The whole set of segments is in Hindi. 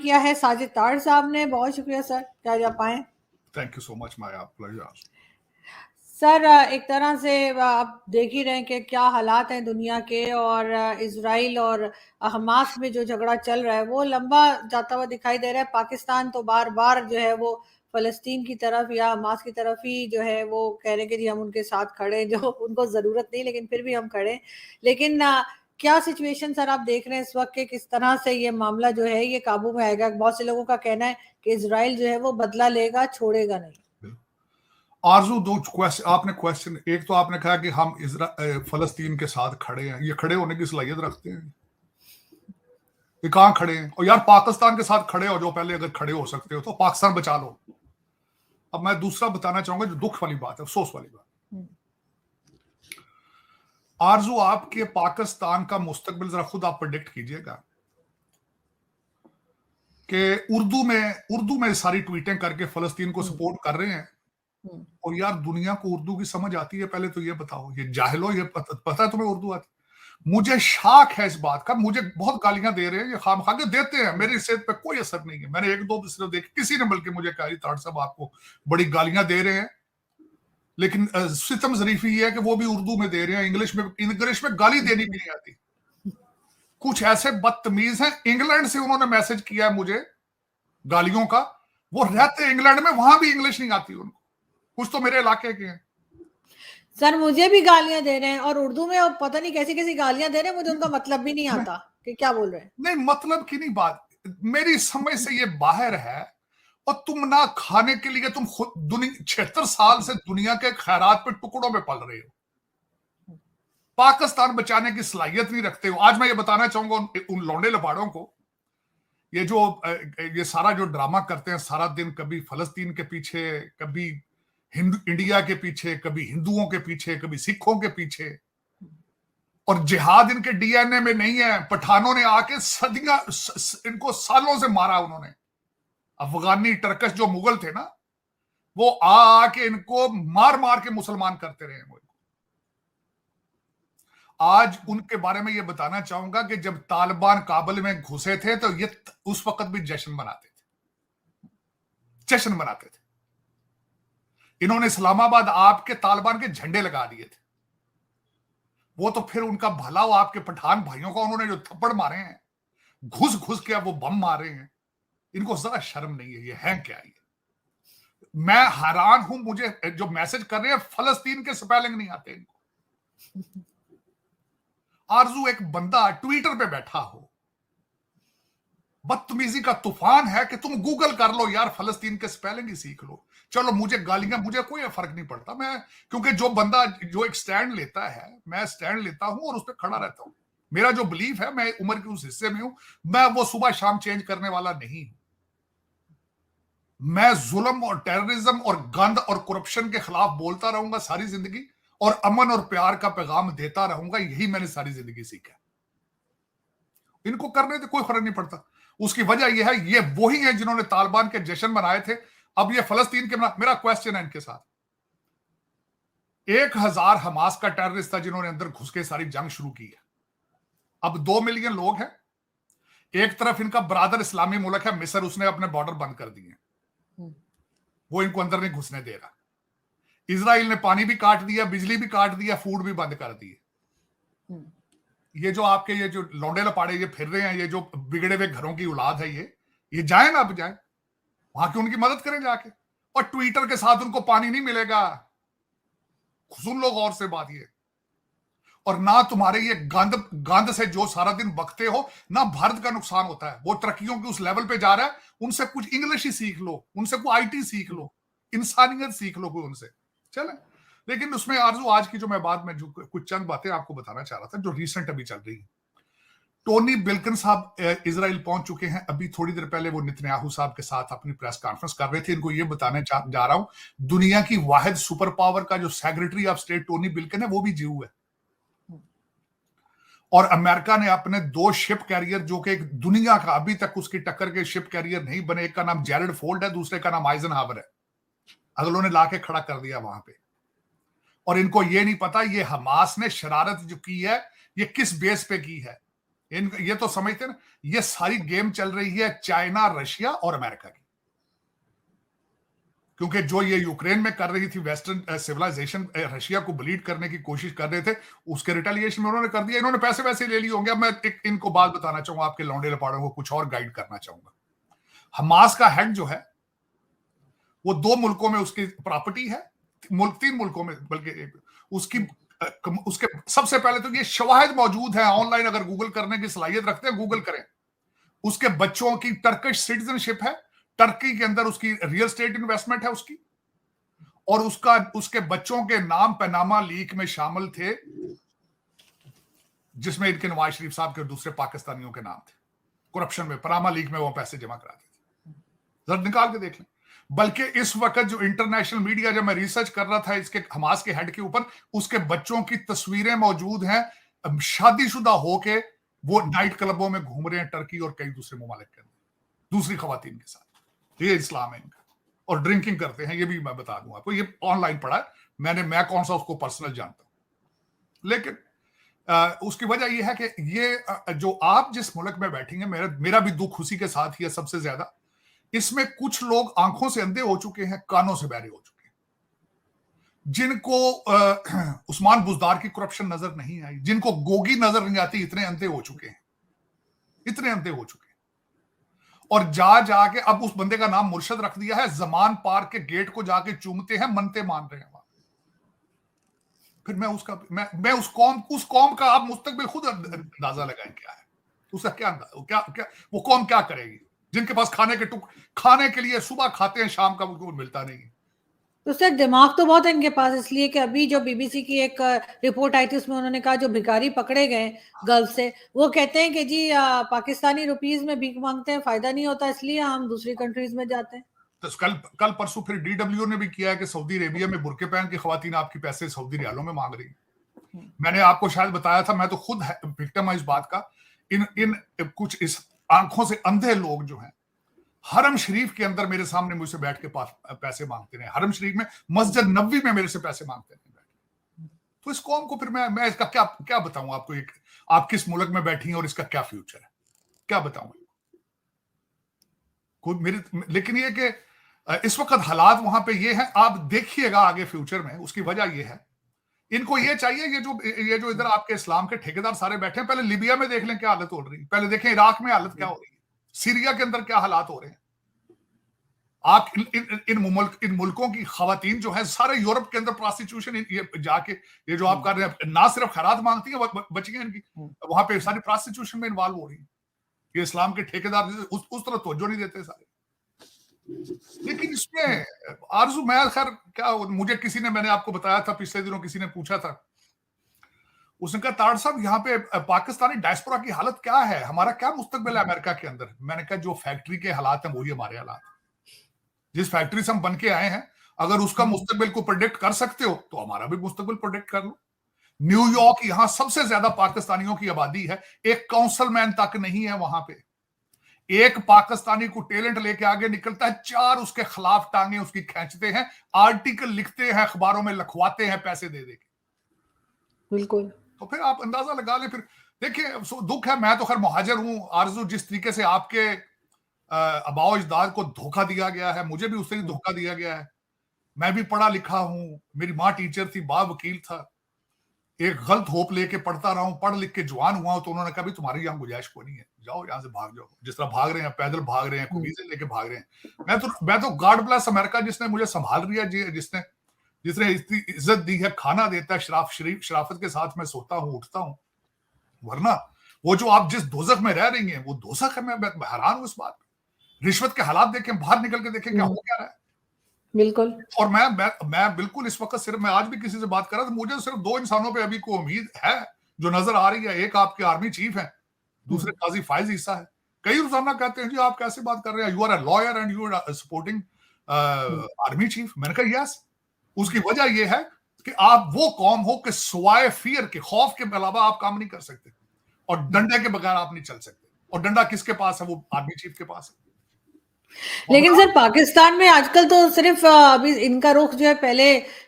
किया है साजिद तार साहब ने। बहुत शुक्रिया सर, क्या आप आए। Thank you so much Maya, pleasure. Sir एक तरह से आप देख ही रहे हैं कि क्या हालात हैं दुनिया के, और इजराइल और हमास में जो झगड़ा चल रहा है वो लंबा जाता हुआ दिखाई दे रहा है। पाकिस्तान तो बार बार जो है वो फलस्तीन की तरफ या हमास की तरफ ही जो है वो कह रहे हैं कि जी हम उनके साथ खड़े हैं, जो उनको ज़रूरत नहीं लेकिन फिर भी हम खड़े हैं। लेकिन क्या सिचुएशन सर आप देख रहे हैं इस वक्त के, किस तरह से ये मामला जो है ये काबू में आएगा। बहुत से लोगों का कहना है कि इजराइल जो है वो बदला लेगा, छोड़ेगा नहीं। आरजू, दो क्वेश्चन आपने क्वेश्चन, एक तो आपने कहा कि हम फलस्तीन के साथ खड़े हैं। ये खड़े होने की सलाहियत रखते हैं? ये कहाँ खड़े हैं? और यार पाकिस्तान के साथ खड़े हो जो, पहले अगर खड़े हो सकते हो तो पाकिस्तान बचा लो। अब मैं दूसरा बताना चाहूंगा जो दुख वाली बात है, अफसोस वाली बात। आरजू, आपके पाकिस्तान का मुस्तकबिल जरा खुद आप प्रेडिक्ट कीजिएगा कि उर्दू में सारी ट्वीटें करके फलस्तीन को सपोर्ट कर रहे हैं, और यार दुनिया को उर्दू की समझ आती है? पहले तो ये बताओ, ये जाहिलो, ये पता है तुम्हें उर्दू आती? मुझे शाक है इस बात का। मुझे बहुत गालियां दे रहे हैं, ये खामखा के देते हैं, मेरी सेहत पे कोई असर नहीं है। मैंने एक दो दूसरे देखे, किसी ने बल्कि मुझे कहा ताड़ साहब आपको बड़ी गालियां दे रहे हैं, लेकिन सितम जरीफी ये है कि वो भी उर्दू में दे रहे हैं। इंग्लिश में गाली देनी भी नहीं आती। कुछ ऐसे बदतमीज हैं, इंग्लैंड से उन्होंने मैसेज किया है मुझे गालियों का। वो रहते इंग्लैंड में, वहां भी इंग्लिश नहीं आती उनको। कुछ तो मेरे इलाके के हैं सर, मुझे भी गालियां दे रहे हैं और उर्दू में, और पता नहीं कैसी कैसी गालियां दे रहे हैं, मुझे उनका मतलब भी नहीं आता कि क्या बोल रहे हैं। नहीं, मतलब की नहीं बात, मेरी समझ से ये बाहर है। और तुम ना खाने के लिए, तुम खुद 76 साल से दुनिया के खैरात पे टुकड़ों में पल रहे हो, पाकिस्तान बचाने की सलाहियत नहीं रखते हो। आज मैं ये बताना चाहूंगा उन लौंडे लबाड़ों को, ये सारा जो ड्रामा करते हैं सारा दिन, कभी फलस्तीन के पीछे, कभी इंडिया के पीछे, कभी हिंदुओं के पीछे, कभी सिखों के पीछे, और जिहाद इनके डीएनए में नहीं है। पठानों ने आके सदियां इनको सालों से मारा उन्होंने। अफगानी टर्कश जो मुगल थे ना, वो आके इनको मार मार के मुसलमान करते रहे। वो आज उनके बारे में ये बताना चाहूंगा कि जब तालिबान काबुल में घुसे थे तो ये उस वक्त भी जश्न मनाते थे। इन्होंने इस्लामाबाद आपके तालिबान के झंडे लगा दिए थे। वो तो फिर उनका भला हो, आपके पठान भाइयों का उन्होंने जो थप्पड़ मारे हैं, घुस घुस के वो बम मारे हैं, इनको जरा शर्म नहीं है? ये है क्या? ये मैं हैरान हूं। मुझे जो मैसेज कर रहे हैं, फलस्तीन के स्पेलिंग नहीं आते इनको। आरजू, एक बंदा ट्विटर पे बैठा हो, बदतमीजी का तूफान है कि तुम गूगल कर लो यार, फलस्तीन के स्पेलिंग ही सीख लो। चलो मुझे गालियां, मुझे कोई फर्क नहीं पड़ता। मैं, क्योंकि जो बंदा जो एक स्टैंड लेता है, मैं स्टैंड लेता हूं और उस पर खड़ा रहता हूं। मेरा जो बिलीफ है, मैं उम्र के उस हिस्से में हूं, मैं वो सुबह शाम चेंज करने वाला नहीं हूं। मैं जुल्म और टेररिज्म और गंद और करप्शन के खिलाफ बोलता रहूंगा सारी जिंदगी, और अमन और प्यार का पैगाम देता रहूंगा। यही मैंने सारी जिंदगी सीखा। इनको करने से कोई फर्क नहीं पड़ता। उसकी वजह यह है, ये वही है जिन्होंने तालिबान के जश्न मनाए थे, अब ये फलस्तीन के मेरा क्वेश्चन है इनके साथ, 1000 हमास का टेररिस्ट था जिन्होंने अंदर घुस के सारी जंग शुरू की है। अब 2 मिलियन लोग हैं। एक तरफ इनका ब्रादर इस्लामी मुल्क है मिस्र, उसने अपने बॉर्डर बंद कर दिए, वो इनको अंदर नहीं घुसने दे रहा। इजराइल ने पानी भी काट दिया, बिजली भी काट दिया, फूड भी बंद कर दिए। ये जो आपके ये जो लौंडे लपाड़े ये फिर रहे हैं, ये जो बिगड़े हुए घरों की औलाद है, ये जाए ना, अब जाए वहां की उनकी मदद करें जाके। और ट्विटर के साथ उनको पानी नहीं मिलेगा, सुन लो गौर से बात ये। और ना तुम्हारे ये गंद से जो सारा दिन बकते हो, ना भारत का नुकसान होता है। वो तरक्कियों के उस लेवल पे जा रहा है, उनसे कुछ इंग्लिश ही सीख लो, उनसे कुछ आईटी सीख लो, इंसानियत सीख लो कोई उनसे, चले। लेकिन उसमें आरजू, आज की जो मैं बात में जो कुछ चंद बातें आपको बताना चाह रहा था जो रिसेंट अभी चल रही है। टोनी बिल्किन साहब इजराइल पहुंच चुके हैं। अभी थोड़ी देर पहले वो नेतन्याहू साहब के साथ अपनी प्रेस कॉन्फ्रेंस कर रहे थे। इनको ये बताने जा रहा हूं, दुनिया की वाहिद सुपर पावर का जो सेक्रेटरी ऑफ स्टेट टोनी बिल्किन है, वो भी जीव है। और अमेरिका ने अपने 2 शिप कैरियर, जो कि एक दुनिया का अभी तक उसकी टक्कर के शिप कैरियर नहीं बने, एक का नाम जेरेड फोल्ड है, दूसरे का नाम आइजनहावर है, अगलों ने लाके खड़ा कर दिया वहां पे। और इनको ये नहीं पता ये हमास ने शरारत जो की है ये किस बेस पे की है। ये तो समझते ना, ये सारी गेम चल रही है चाइना, रशिया और अमेरिका की, क्योंकि जो ये यूक्रेन में कर रही थी वेस्टर्न सिविलाइजेशन, रशिया को ब्लीड करने की कोशिश कर रहे थे, उसके रिटेलिएशन में उन्होंने कर दिया। इन्होंने पैसे वैसे ले लिए होंगे। अब मैं इनको बात बताना चाहूंगा, आपके लौंडे लपाड़ों को कुछ और गाइड करना चाहूंगा। हमास का हेड जो है वो 2 मुल्कों में उसकी प्रॉपर्टी है, 3 मुल्कों में बल्कि उसके सबसे पहले तो ये शवाहिद मौजूद है ऑनलाइन, अगर गूगल करने की सलाहियत रखते हैं गूगल करें। उसके बच्चों की टर्किश सिटीजनशिप है, टर्की के अंदर उसकी रियल स्टेट इन्वेस्टमेंट है उसकी, और उसके बच्चों के नाम पनामा लीक में शामिल थे, जिसमें इनके नवाज शरीफ साहब के और दूसरे पाकिस्तानियों के नाम थे। करप्शन में पनामा लीक में वो पैसे जमा कराते थे, जरा निकाल के देख लें। बल्कि इस वक्त जो इंटरनेशनल मीडिया, जब मैं रिसर्च कर रहा था इसके हमास के हेड के ऊपर, उसके बच्चों की तस्वीरें मौजूद हैं, शादीशुदा होके वो नाइट क्लबों में घूम रहे हैं टर्की और कई दूसरे ममालिक के अंदर दूसरी खवातीन के साथ। ये इस्लाम है इनका, और ड्रिंकिंग करते हैं, ये भी मैं बता दूं आपको, ये ऑनलाइन पढ़ा है मैं कौन सा उसको पर्सनल जानता हूं। लेकिन उसकी वजह यह है कि ये जो आप जिस मुल्क में बैठेंगे, मेरा भी दुख उसी के साथ ही है सबसे ज्यादा। इसमें कुछ लोग आंखों से अंधे हो चुके हैं, कानों से बहरे हो चुके हैं, जिनको उस्मान बुजदार की करप्शन नजर नहीं आई, जिनको गोगी नजर नहीं आती, इतने अंधे हो चुके हैं, इतने अंधे हो चुके हैं। और जाके अब उस बंदे का नाम मुर्शद रख दिया है, जमान पार्क के गेट को जाके चूमते हैं, मनते मान रहे हैं वहां। फिर मैं उस कौम का आप मुस्तकबिल खुद अंदाजा लगाएं क्या है उसका, क्या वो कौम क्या करेगी, जिनके पास खाने के लिए सुबह खाते हैं, शाम का उनको मिलता नहीं है। तो सर दिमाग तो बहुत है इनके पास, इसलिए कि अभी जो बीबीसी की एक रिपोर्ट आई थी उसमें उन्होंने कहा जो भिखारी पकड़े गए गल्फ से, वो कहते हैं कि जी पाकिस्तानी रुपीस में भीख मांगते हैं, फायदा नहीं होता, इसलिए हम दूसरी कंट्रीज में जाते हैं। तो कल परसों फिर DW ने भी किया है कि सऊदी अरेबिया में बुरके पहन की खवातीन आपकी पैसे सऊदी रियालों में मांग रही। मैंने आपको शायद बताया था, मैं तो खुद विक्टिम है इस बात का। इन कुछ इस आंखों से अंधे लोग जो हैं, हरम शरीफ के अंदर मेरे सामने मुझसे बैठ के पैसे मांगते रहे, हरम शरीफ में, मस्जिद नबवी में मेरे से पैसे मांगते रहे। तो इस कौम को फिर मैं इसका क्या बताऊं आपको, आप किस मुल्क में बैठी हैं और इसका क्या फ्यूचर है, क्या बताऊं लेकिन ये कि इस वक्त हालात वहां पे ये है, आप देखिएगा आगे फ्यूचर में। उसकी वजह ये है, इनको ये चाहिए, ये जो इधर आपके इस्लाम के ठेकेदार सारे बैठे हैं, पहले लीबिया में देख लें क्या हालत हो रही है, पहले देखें इराक में हालत क्या हो रही है, सीरिया के अंदर क्या हालात हो रहे हैं। आप इन मुल्कों की खवातीन जो है, सारे यूरोप के अंदर प्रोस्टिट्यूशन जाके ये जो आप कर रहे हैं, ना सिर्फ खैरात मांगती है बच्चियां इनकी, वहां पे सारी प्रोस्टिट्यूशन में इन्वॉल्व हो रही है। ये इस्लाम के ठेकेदार उस तरह तवज्जो नहीं देते सारे। लेकिन इसमें आरजू, मैं खैर क्या, मुझे किसी ने, मैंने आपको बताया था पिछले दिनों, किसी ने पूछा था, उसने कहा ताड़ साहब यहाँ पे पाकिस्तानी डायस्पोरा की हालत क्या है, हमारा क्या मुस्तकबिल है अमेरिका के अंदर। मैंने कहा जो फैक्ट्री के हालात हैं वही हमारे हालात, जिस फैक्ट्री से हम बन के आए हैं, अगर उसका मुस्तकबिल को प्रोडिक्ट कर सकते हो तो हमारा भी मुस्तकबिल प्रोडिक्ट कर लो। न्यूयॉर्क, यहां सबसे ज्यादा पाकिस्तानियों की आबादी है, एक काउंसिलमैन तक नहीं है वहां पे। एक पाकिस्तानी को टैलेंट लेके आगे निकलता है, 4 उसके खिलाफ टांगे उसकी खींचते हैं, आर्टिकल लिखते हैं, अखबारों में लिखवाते हैं पैसे दे के। बिल्कुल। तो फिर आप अंदाजा लगा ले। फिर देखिए, दुख है, मैं तो खैर मुहाजिर हूं आरजू, जिस तरीके से आपके आबाओ अजदाद को धोखा दिया गया है, मुझे भी उससे ही धोखा दिया गया है। मैं भी पढ़ा लिखा हूं, मेरी माँ टीचर थी, बाप वकील था, एक गलत होप लेके पढ़ता रहा हूं, पढ़ लिख के जवान हुआ हूं, तो उन्होंने कहा तुम्हारी यहाँ गुंजाइश को नहीं है, जाओ यहाँ से भाग जाओ, जिस तरह भाग रहे हैं, पैदल भाग रहे हैं, वीजे लेके भाग रहे हैं। मैं तो गॉड ब्लेस अमेरिका, जिसने मुझे संभाल लिया, जिसने इतनी इज्जत दी है, खाना देता है, शराफत के साथ मैं सोता हूँ, उठता हूँ। वरना वो जो आप जिस दोजख में रह रही हैं वो दोजख है। मैं हैरान हूं इस बात पे। रिश्वत के हालात देखें, बाहर निकल के देखें क्या हो क्या रहा है। बिल्कुल। और मैं बिल्कुल इस वक्त सिर्फ, मैं आज भी किसी से बात कर रहा था, मुझे सिर्फ 2 इंसानों पे अभी को उम्मीद है जो नजर आ रही है। एक आपके आर्मी चीफ है, दूसरे काजी फायज ईसा है। कई रोजाना कहते हैं जी आप कैसे बात कर रहे हैं, you are a lawyer and you are supporting army chief. मैंने कहा यस, उसकी वजह यह है कि आप वो कौम हो कि सिवाय फियर के, खौफ के अलावा आप काम नहीं कर सकते, और डंडे के बगैर आप नहीं चल सकते। और डंडा किसके पास है? वो आर्मी चीफ के पास है। लेकिन सर पाकिस्तान में आजकल तो सिर्फ अभी इनका रुख जो है, पहले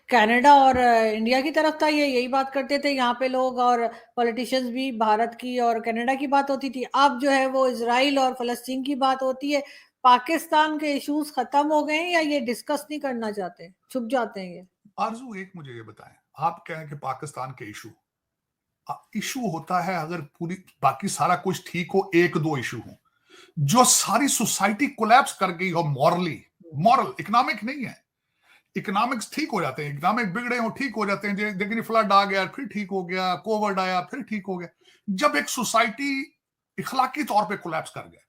कनाडा और इंडिया की तरफ था, ये यही बात करते थे यहाँ पे लोग, और पॉलिटिशियंस भी भारत की और कनाडा की बात होती थी। अब जो है वो इजराइल और फलस्तीन की बात होती है। पाकिस्तान के इश्यूज खत्म हो गए हैं या ये डिस्कस नहीं करना चाहते, छुप जाते हैं ये? आरजू, एक मुझे ये बताएं, आप कहें कि पाकिस्तान के इशू होता है अगर पूरी बाकी सारा कुछ ठीक हो, एक दो इशू हो जो सारी सोसाइटी कोलैप्स कर गई हो मॉरली, मॉरल इकोनॉमिक नहीं है। इकोनॉमिक्स ठीक हो जाते हैं, इकोनॉमिक बिगड़े हो ठीक हो जाते हैं, लेकिन फ्लड आ गया फिर ठीक हो गया, कोविड आया फिर ठीक हो गया। जब एक सोसाइटी इखलाकी तौर पे कोलैप्स कर गया,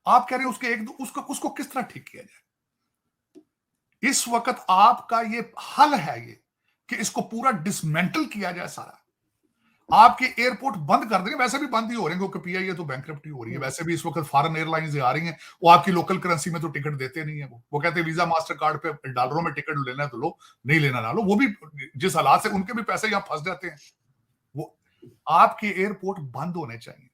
आप कह रहे हैं उसको किस तरह ठीक किया जाए? इस वक्त आपका ये हल है ये कि इसको पूरा डिसमेंटल किया जाए सारा। आपके एयरपोर्ट बंद कर देंगे, वैसे भी बंद ही हो रहे हैं क्योंकि पीआईए तो बैंकरप्टी हो रही है। वैसे भी इस वक्त फॉरेन एयरलाइंस आ रही हैं, वो आपकी लोकल करेंसी में तो टिकट देते नहीं है। वो कहते हैं वीजा मास्टर कार्ड पे डॉलरों में टिकट लेना है तो लो, नहीं लेना ना लो। वो भी जिस हालात से उनके भी पैसे यहां फंस जाते हैं। वो आपके एयरपोर्ट बंद होने चाहिए।